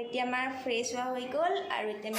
এতিয়া আমাৰ ফ্ৰেছ হোৱা হৈ গ'ল আৰু এতিয়া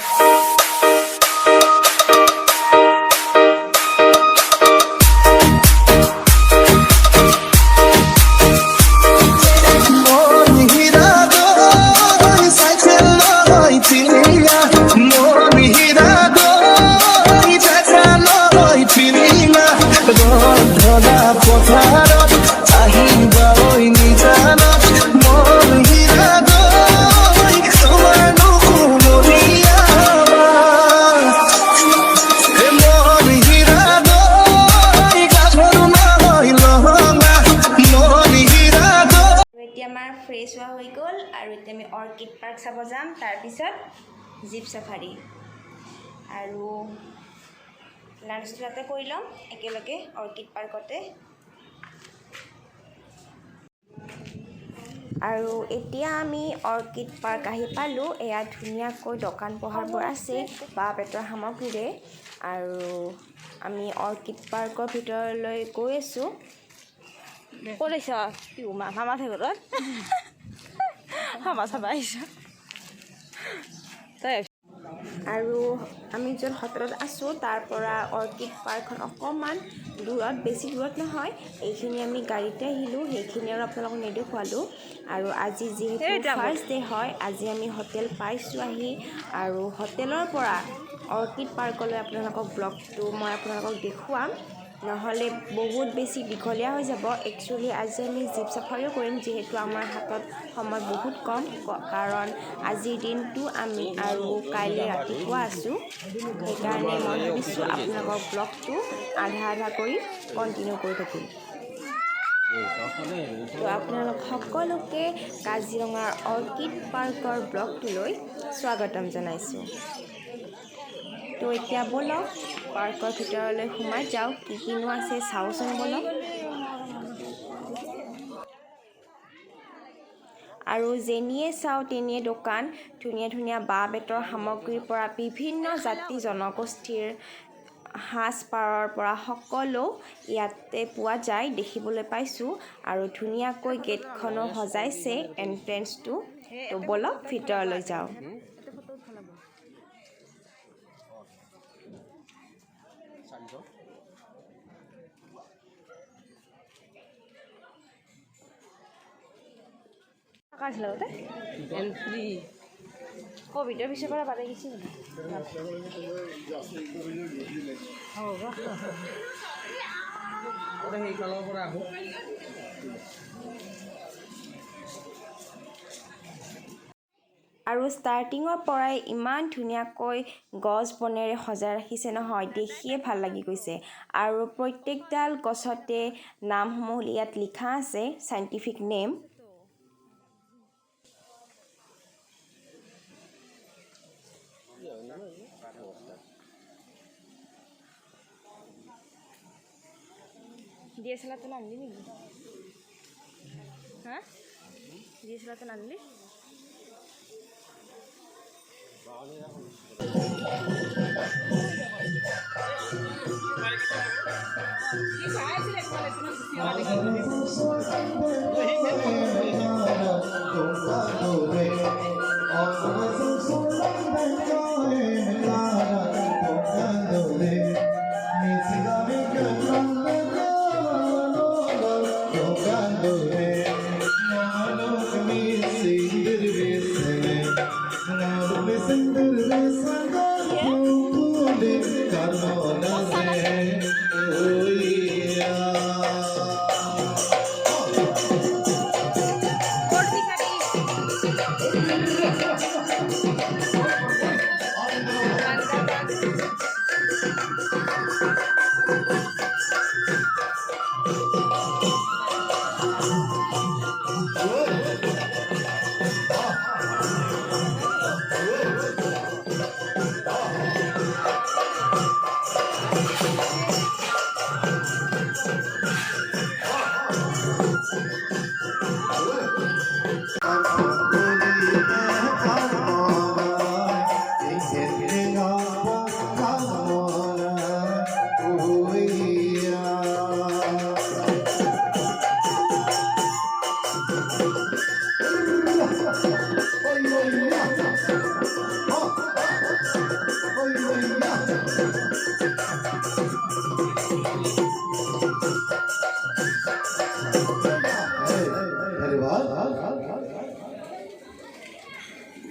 ফ্ৰেছ হোৱা হৈ গ'ল আৰু এতিয়া আমি অৰ্কিড পাৰ্ক চাব যাম তাৰপিছত জীপ চাফাৰী আৰু লাঞ্চটো তাতে কৰি ল'ম একেলগে অৰ্কিড পাৰ্কতে আৰু এতিয়া আমি অৰ্কিড পাৰ্ক আহি পালোঁ এয়া ধুনীয়াকৈ দোকান পোহাৰবোৰ আছে বাঁহ বেতৰ সামগ্ৰীৰে আৰু আমি অৰ্কিড পাৰ্কৰ ভিতৰলৈ গৈ আছোঁ ক'ত আহিছ মামা ঘৰত মামা চাব আহিছোঁ আৰু আমি য'ত হোটেলত আছোঁ তাৰ পৰা অৰ্কিড পাৰ্কখন অকণমান দূৰত বেছি দূৰত নহয় এইখিনি আমি গাড়ীতে আহিলোঁ সেইখিনি আৰু আপোনালোকক নেদেখুৱালোঁ আৰু আজি যিহেতু ফাৰ্ষ্ট ডে হয় আজি আমি হোটেল পাইছোঁ আহি আৰু হোটেলৰ পৰা অৰ্কিড পাৰ্কলৈ আপোনালোকক ব্লগটো মই আপোনালোকক দেখুৱাম নহ'লে বহুত বেছি দীঘলীয়া হৈ যাব একচুৱেলি আজি আমি জীপ চাফাৰীও কৰিম যিহেতু আমাৰ হাতত সময় বহুত কম কাৰণ আজিৰ দিনটো আমি আৰু কাইলৈ ৰাতিপুৱা আছোঁ সেইকাৰণে মই ভাবিছোঁ আপোনালোকৰ ব্লগটো আধা কৰি কণ্টিনিউ কৰি থাকিম তো আপোনালোক সকলোকে কাজিৰঙাৰ অৰ্কিড পাৰ্কৰ ব্লগটোলৈ স্বাগতম জনাইছোঁ তো এতিয়া ব'লক পাৰ্কৰ ভিতৰলৈ সোমাই যাওক কি কিনো আছে চাওঁচোন ব'লক আৰু যেনিয়ে চাওঁ তেনিয়ে দোকান ধুনীয়া ধুনীয়া বাঁহ বেতৰ সামগ্ৰীৰ পৰা বিভিন্ন জাতি জনগোষ্ঠীৰ সাজপাৰৰ পৰা সকলো ইয়াতে পোৱা যায় দেখিবলৈ পাইছোঁ আৰু ধুনীয়াকৈ গেটখনো সজাইছে এণ্ট্ৰেঞ্চটো তো ব'লক ভিতৰলৈ যাওঁ এন্ট্ৰি কোভিডেৰ বিষয় কৰে বাড়ি গেছি আৰু ষ্টাৰ্টিঙৰ পৰাই ইমান ধুনীয়াকৈ গছ বনেৰে সজাই ৰাখিছে নহয় দেখিয়ে ভাল লাগি গৈছে আৰু প্ৰত্যেকডাল গছতে নামসমূহ ইয়াত লিখা আছে চাইণ্টিফিক নেম DSLR তো আনলি নাকি হ্যাঁ DSLR তো আনলি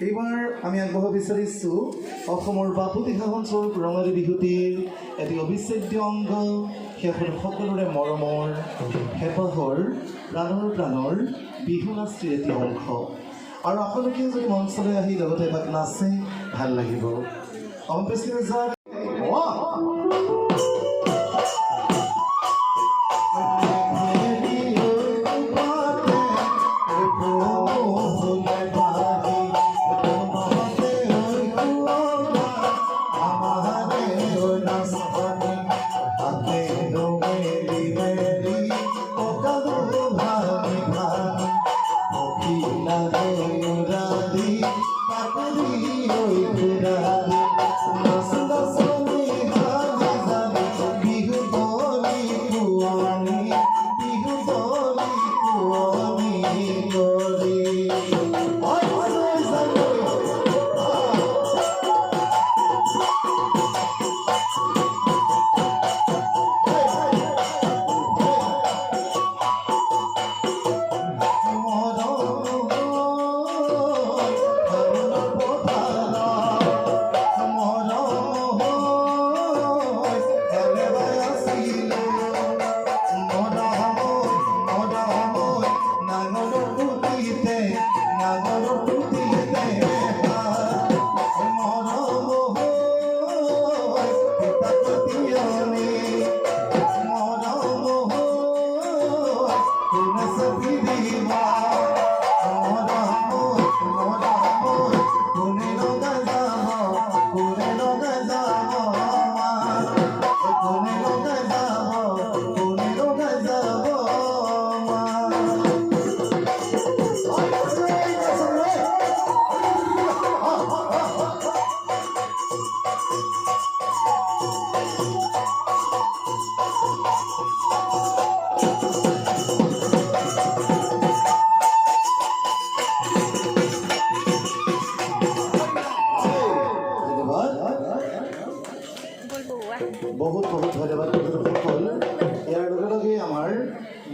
এইবাৰ আমি আগবঢ়াব বিচাৰিছোঁ অসমৰ বাপতিসাহোন ৰঙালী বিহুটিৰ এটি অবিচ্ছেদ্য অংগ সকলোৰে মৰমৰ হেঁপাহৰ প্ৰাণৰ বিহু নাচটিৰ এটি অংশ আৰু আপোনালোকে যদি মঞ্চলৈ আহি লগতে এপাক নাচে ভাল লাগিব বহুত ধন্যবাদ সকল ইয়াৰ লগে লগে আমাৰ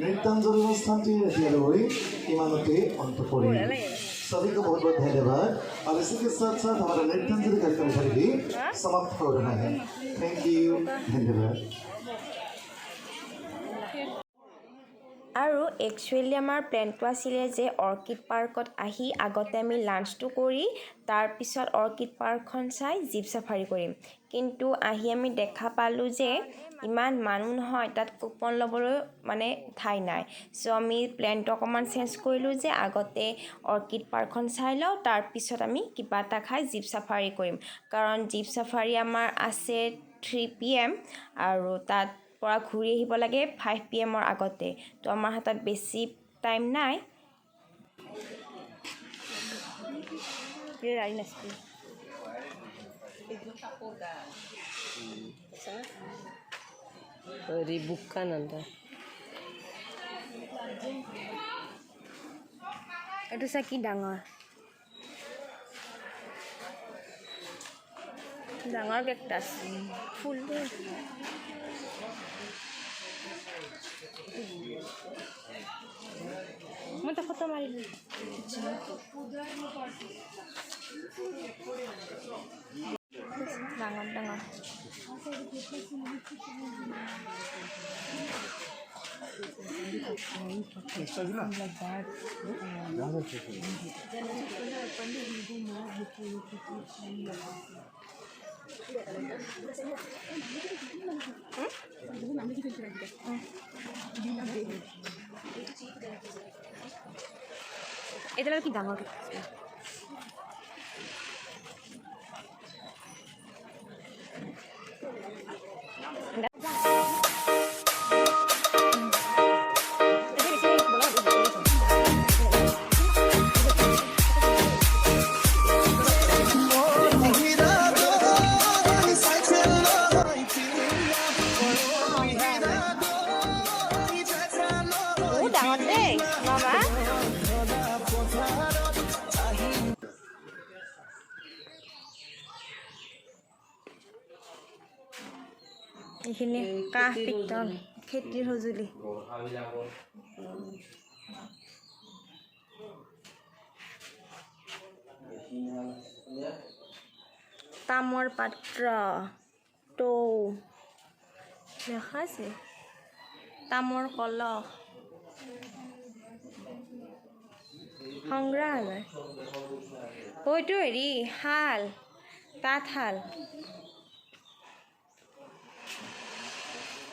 নৃত্যাঞ্জলি অনুষ্ঠানটিৰ এতিয়ালৈ ইমানতে অন্ত পৰিল सभी को बहुत बहुत धन्यवाद और इसी के साथ साथ हमारा नृत्यांजलि कार्यक्रम भी समाप्त हो रहा है थैंक यू धन्यवाद আৰু একচুৱেলি আমাৰ প্লেনটো আছিলে যে অৰ্কিড পাৰ্কত আহি আগতে আমি লাঞ্চটো কৰি তাৰপিছত অৰ্কিড পাৰ্কখন চাই জীপ চাফাৰী কৰিম কিন্তু আহি আমি দেখা পালোঁ যে ইমান মানুহ নহয় তাত কুপন ল'বলৈ মানে ঠাই নাই চ' আমি প্লেনটো অকণমান চেঞ্জ কৰিলোঁ যে আগতে অৰ্কিড পাৰ্কখন চাই লওঁ তাৰপিছত আমি কিবা এটা খাই জীপ চাফাৰী কৰিম কাৰণ জীপ চাফাৰী আমাৰ আছে 3 PM আৰু তাত পৰা ঘূৰি আহিব লাগে 5 PM আগতে তো আমাৰ হাতত বেছি টাইম নাই এইটো চা কি ডাঙৰ কেকটাছ ফুল মই তো ফটো মাৰিলোঁ ডাঙৰ এটা কি ডাঙৰ এইখিনি কাহ পিতল খেতিৰ সঁজুলি তামৰ পাত্ৰ টৌ দেখা আছে তামৰ কলহ সংগ্ৰহালয় হয়তো হেৰি শাল তাঁতশাল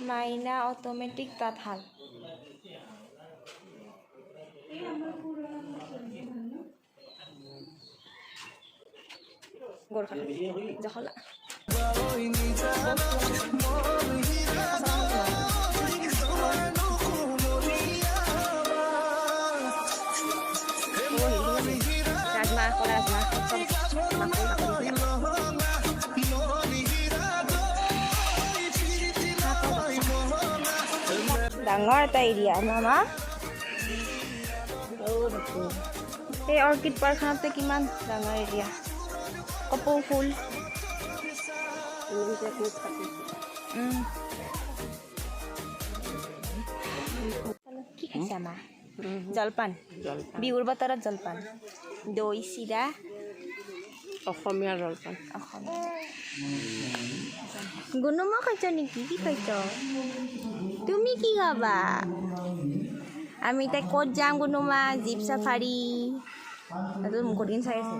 মাইনা অট'মেটিক তাঁতশাল জখলা ৰাজমাহ কলা ডাঙৰ এটা এৰিয়া মামা এই অৰ্কিড পাৰ্কখনতে কিমান ডাঙৰ এৰিয়া কপৌ ফুল কি খাইছা মা জলপান বিহুৰ বতৰত জলপান দৈ চিৰা অসমীয়া জলপান গুণমা খাইছ নেকি কি খাইছ তুমি কি খাবা আমি তাই ক'ত যাম গুণমা জীপ চাফাৰী মুখত দিন চাই আছে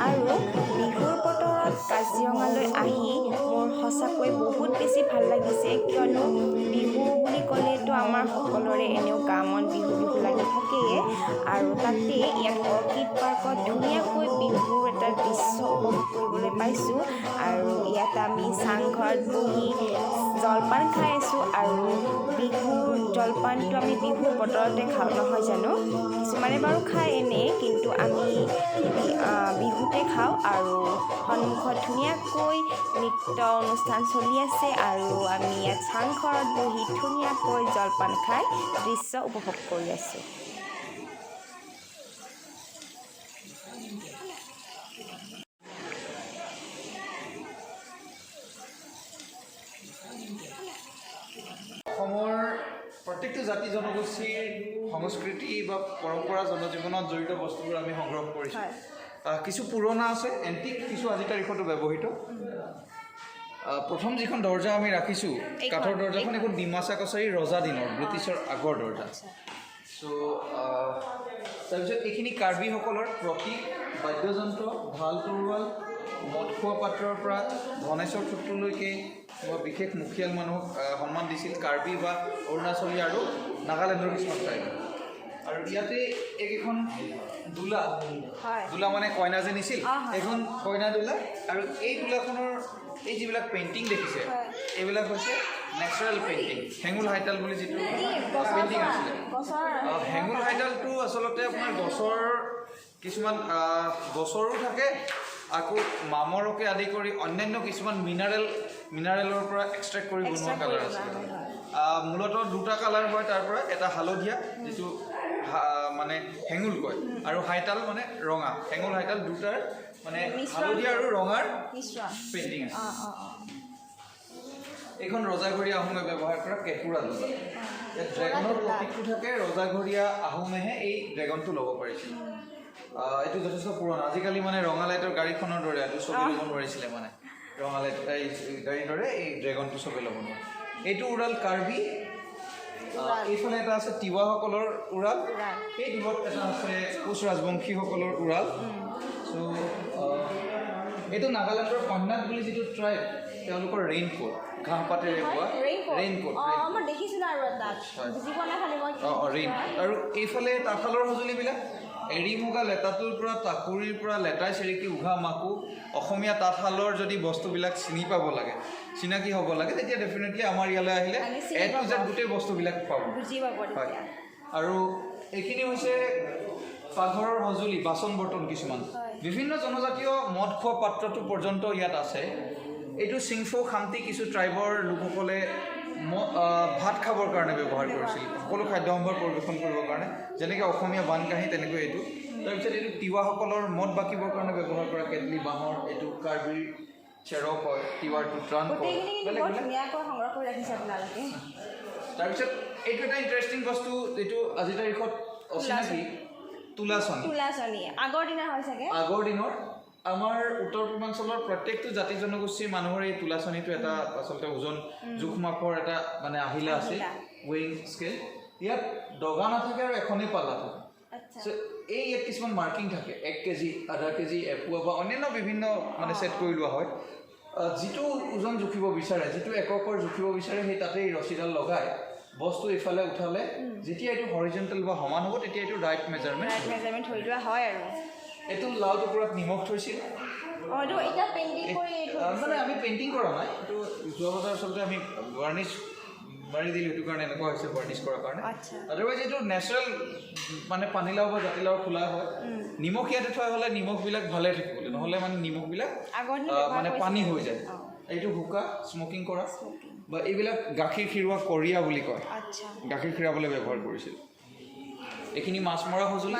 আৰু বিহুৰ বতৰত কাজিৰঙালৈ আহি মোৰ সঁচাকৈ বহুত বেছি ভাল লাগিছে কিয়নো বিহু বুলি ক'লেতো আমাৰ সকলোৰে এনেও গা মন বিহু বিহু লাগি থাকেই আৰু তাতে ইয়াত অৰ্কিড পাৰ্কত ধুনীয়াকৈ বিহুৰ এটা দৃশ্য উপভোগ কৰিবলৈ পাইছোঁ আৰু ইয়াত আমি চাংঘৰত বহি জলপান খাই আছোঁ আৰু বিহুৰ জলপানটো আমি বিহুৰ বতৰতে খাওঁ নহয় জানো কিছুমানে বাৰু খায় এনেই কিন্তু আমি বিহুতে খাওঁ আৰু সন্মুখত ধুনীয়াকৈ নৃত্য অনুষ্ঠান চলি আছে আৰু আমি ইয়াত চাংঘৰত বহি ধুনীয়াকৈ জলপান খাই দৃশ্য উপভোগ কৰি আছোঁ অসমৰ প্ৰত্যেকটো জাতি জনগোষ্ঠীৰ সংস্কৃতি বা পৰম্পৰা জনজীৱনত জড়িত বস্তুবোৰ আমি সংগ্ৰহ কৰিছোঁ কিছু পুৰণা আছে এণ্টিক কিছু আজিৰ তাৰিখতো ব্যৱহৃত প্ৰথম যিখন দৰ্জা আমি ৰাখিছোঁ কাঠৰ দৰ্জাখন এখন ডিমাচা কছাৰী ৰজা দিনৰ ব্ৰিটিছৰ আগৰ দৰ্জা চ' তাৰপিছত এইখিনি কাৰ্বিসকলৰ প্ৰতীক বাদ্যযন্ত্ৰ ঢাল তৰোৱাল মদ খোৱা পাত্ৰৰ পৰা গণেশৰ থুতুলৈকে বিশেষ মুখিয়াল মানুহক সন্মান দিছিল কাৰ্বি বা অৰুণাচলী আৰু নাগালেণ্ডৰ কিছুমান ঠাইত আৰু ইয়াতে এইকেইখন দোলা দোলা মানে কইনা যে নিছিল এইখন কইনা দোলা আৰু এই দোলাখনৰ এই যিবিলাক পেইণ্টিং দেখিছে এইবিলাক হৈছে নেচাৰেল পেইণ্টিং হেঙুল হাইতাল বুলি যিটো পেইণ্টিং আছিলে হেঙুল হাইতালটো আচলতে আপোনাৰ গছৰ কিছুমান গছৰো থাকে আকৌ মামৰকে আদি কৰি অন্যান্য কিছুমান মিনাৰেলৰ পৰা এক্সট্ৰেক্ট কৰি বনোৱা কালাৰ আছে মূলতঃ দুটা কালাৰ হয় তাৰ পৰা এটা হালধীয়া যিটো মানে হেঙুল কয় আৰু হাইতাল মানে ৰঙা হেঙুল হাইতাল দুটাৰ মানে হালধীয়া আৰু ৰঙাৰ পেইণ্টিং আছে এইখন ৰজাঘৰীয়া আহোমে ব্যৱহাৰ কৰা কেঁকুৰা দোলা ইয়াত ড্ৰেগনৰ প্ৰতীকটো থাকে ৰজাঘৰীয়া আহোমেহে এই ড্ৰেগনটো ল'ব পাৰিছিল এইটো যথেষ্ট পুৰণা আজিকালি মানে ৰঙা লাইটৰ গাড়ীখনৰ দৰে এইটো ছবি ল'ব নোৱাৰিছিলে মানে ৰঙা লাইট গাড়ীৰ দৰে এই ড্ৰেগনটো ছবি ল'ব নোৱাৰে এইটো উৰাল কাৰ্বি এইফালে এটা আছে তিৱাসকলৰ উৰাল সেই দূৰত এটা আছে কোচ ৰাজবংশীসকলৰ উৰাল চ' এইটো নাগালেণ্ডৰ কন্যাক বুলি যিটো ট্ৰাইব তেওঁলোকৰ ৰেইনকোট ঘাঁহ পাতেৰে বোৱা ৰেইনকোট ৰেইন আৰু এইফালে তাঁতশালৰ সঁজুলিবিলাক এৰী মুগা লেটাটোৰ পৰা টাকুৰিৰ পৰা লেটাই চেৰেকী উঘা মাকো অসমীয়া তাঁতশালৰ যদি বস্তুবিলাক চিনি পাব লাগে চিনাকি হ'ব লাগে তেতিয়া ডেফিনেটলি আমাৰ ইয়ালৈ আহিলে এ টু জেড গোটেই বস্তুবিলাক পাব হয় আৰু এইখিনি হৈছে পাকঘৰৰ সঁজুলি বাচন বৰ্তন কিছুমান বিভিন্ন জনজাতীয় মদ খোৱা পাত্ৰটো পৰ্যন্ত ইয়াত আছে এইটো চিংফো খামতি কিছু ট্ৰাইবৰ লোকসকলে ভাত খাবৰ কাৰণে ব্যৱহাৰ কৰিছিল সকলো খাদ্য সম্ভাৰ পৰিৱেশন কৰিবৰ কাৰণে যেনেকৈ অসমীয়া বানকাঁহী তেনেকৈ এইটো তাৰপিছত এইটো তিৱাসকলৰ মদ বাকিবৰ কাৰণে ব্যৱহাৰ কৰা কেটলি বাঁহৰ এইটো কাৰ্বিৰ চেৰক হয় তিৱাৰটো ট্ৰান কয় তাৰপিছত এইটো এটা ইণ্টাৰেষ্টিং বস্তু এইটো আজিৰ তাৰিখত অচিনাকি তুলাচনী আগৰ দিনা হয় চাগে আগৰ দিনৰ আমাৰ উত্তৰ পূৰ্বাঞ্চলৰ প্ৰত্যেকটো জাতি জনগোষ্ঠীৰ মানুহৰ এই তুলাচনীটো এটা আচলতে ওজন জোখ মাপৰ এটা মানে আহিলা আছে ৱেইং স্কেল ইয়াত দগা নাথাকে আৰু এখনেই পাল্লা থাকে এই ইয়াত কিছুমান মাৰ্কিং থাকে 1 কেজি আধা কেজি এপোৱা বা অন্যান্য বিভিন্ন মানে ছেট কৰি লোৱা হয় যিটো ওজন জুখিব বিচাৰে যিটো এককৰ জুখিব বিচাৰে সেই তাতেই ৰছীডাল লগাই বস্তু ইফালে উঠালে যেতিয়া এইটো হৰিজেণ্টেল বা সমান হ'ব তেতিয়া এইটো ৰাইট মেজাৰমেণ্ট হৈ লোৱা হয় আৰু এইটো লাউ টুকুৰাত নিমখ থৈছিল মানে আমি পেইণ্টিং কৰা নাই এইটো যোৱা বছৰ আচলতে আমি বাৰ্নিছ মাৰি দিলোঁ এইটো কাৰণে এনেকুৱা হৈছে বাৰ্নিছ কৰাৰ কাৰণে আদাৰৱাইজ এইটো নেচাৰেল মানে পানীলাও বা জাতিলাও খোলা হয় নিমখ ইয়াতে থোৱা হ'লে নিমখবিলাক ভালে থাকিবলৈ নহ'লে মানে নিমখবিলাক মানে পানী হৈ যায় এইটো শুকা স্মকিং কৰা বা এইবিলাক গাখীৰ খিৰোৱা কৰিয়া বুলি কয় গাখীৰ খিৰাবলৈ ব্যৱহাৰ কৰিছিল এইখিনি মাছ মৰা সঁজুলি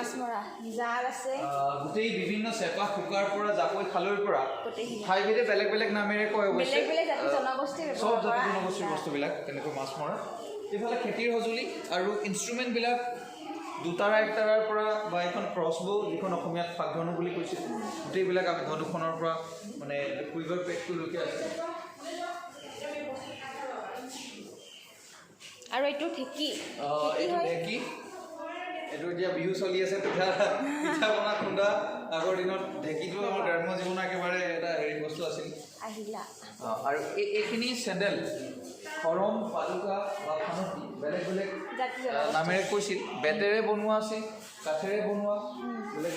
গোটেই বিভিন্ন চেপা শুকাৰ পৰা জাকৈ খালৈৰ পৰা ঠাইভেদে বেলেগ বেলেগ নামেৰে কয় অৱশ্যে চব জাতি জনগোষ্ঠীৰ বস্তুবিলাক তেনেকৈ মাছ মৰা এইফালে খেতিৰ সঁজুলি আৰু ইনষ্ট্ৰুমেণ্টবিলাক দুটাৰা একটাৰাৰ পৰা বা এখন ক্ৰছবো যিখন অসমীয়াত ফাগধনু বুলি কৈছিল গোটেইবিলাক আমি ধনুখনৰ পৰা মানে কুইভাৰ পেকটোলৈকে আছে আৰু এইটো ঢেঁকী এইটো এতিয়া বিহু চলি আছে পিঠা বনা খুন্দা আগৰ দিনত ঢেঁকীটো আমাৰ গ্ৰাম্য জীৱনৰ একেবাৰে এটা হেৰি বস্তু আছিল আৰু এইখিনি চেণ্ডেল খৰম পালুকা বা ফানুকি বেলেগ বেলেগ নামেৰে কৈছিল বেতেৰে বনোৱা আছিল কাঠেৰে বনোৱা বেলেগ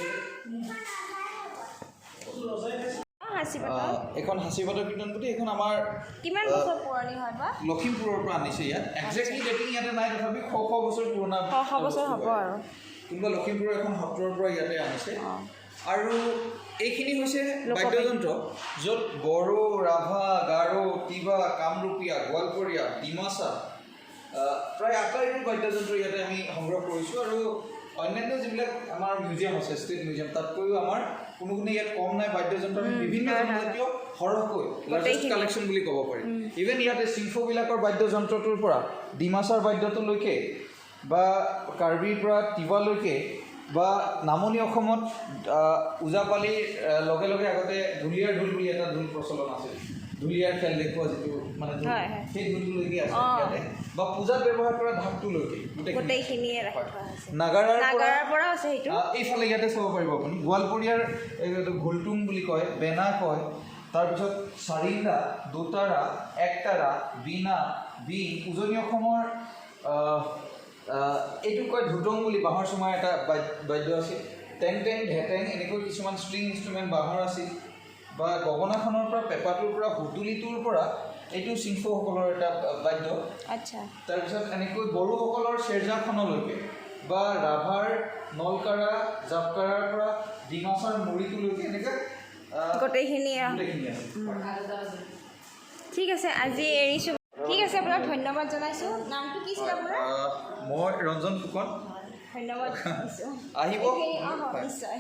এখন হাঁচিপাতৰ কীৰ্তনপুথি এইখন আমাৰ কিমান বছৰ পুৰণি হয় বা লখিমপুৰৰ পৰা আনিছে ইয়াত একজেক্টলি ডেটিং ইয়াতে নাই তথাপি শ বছৰ পুৰণা বছৰ হ'ব আৰু কোনোবা লখিমপুৰৰ এখন সত্ৰৰ পৰা ইয়াতে আনিছে আৰু এইখিনি হৈছে বাদ্যযন্ত্ৰ য'ত বড়ো ৰাভা গাৰো তিৱা কামৰূপীয়া গোৱালপৰীয়া ডিমাচা প্ৰায় 8টাইবোৰ বাদ্যযন্ত্ৰ ইয়াতে আমি সংগ্ৰহ কৰিছোঁ আৰু অন্যান্য যিবিলাক আমাৰ মিউজিয়াম আছে ষ্টেট মিউজিয়াম তাতকৈও আমাৰ কোনো ইয়াত কম নাই বাদ্যযন্ত্ৰ আমি বিভিন্ন জনজাতীয় সৰহকৈ লাৰ্জেষ্ট কালেকশ্যন বুলি ক'ব পাৰি ইভেন ইয়াতে চিম্ফবিলাকৰ বাদ্যযন্ত্ৰটোৰ পৰা ডিমাচাৰ বাদ্যটোলৈকে বা কাৰ্বিৰ পৰা তিৱালৈকে বা নামনি অসমত ওজাপালিৰ লগে লগে আগতে ঢুলীয়াৰ ঢোল বুলি এটা ঢোল প্ৰচলন আছিল ঢুলীয়াৰ খেল দেখুওৱা যিটো মানে সেই ঢোলটোলৈকে আছে ইয়াতে বা পূজাত ব্যৱহাৰ কৰা ঢাকটোলৈকে গোটেইখিনিয়ে নাগাৰাৰ পৰা আছে সেইটো এইফালে ইয়াতে চাব পাৰিব আপুনি গোৱালপৰীয়াৰ ঘোলটুং বুলি কয় বেনা কয় তাৰপিছত চাৰিন্দা দুটাৰা একটাৰা বীণা বিন উজনি অসমৰ এইটো কয় ধুটং বুলি বাঁহৰ চুমাৰ এটা বাদ্য আছিল টেং ঢেটেং এনেকৈ কিছুমান ষ্ট্ৰিং ইনষ্ট্ৰুমেণ্ট বাঁহৰ আছিল বা গগনাখনৰ পৰা পেঁপাটোৰ পৰা হুতুলিটোৰ পৰা এইটো চিংফসকলৰ এটা বাদ্য তাৰপিছত এনেকৈ বড়োসকলৰ চেৰজাখনলৈকে বা ৰাভাৰ নলকাৰা জাপকাৰাৰ পৰা ডিমাচাৰ মুৰিটোলৈকে এনেকৈ গোটেইখিনি ঠিক আছে আজি এৰিছোঁ ঠিক আছে আপোনাক ধন্যবাদ জনাইছোঁ নামটো কি আছিল আপোনাৰ মই ৰঞ্জন ফুকন ধন্যবাদ আহিব নিশ্চয়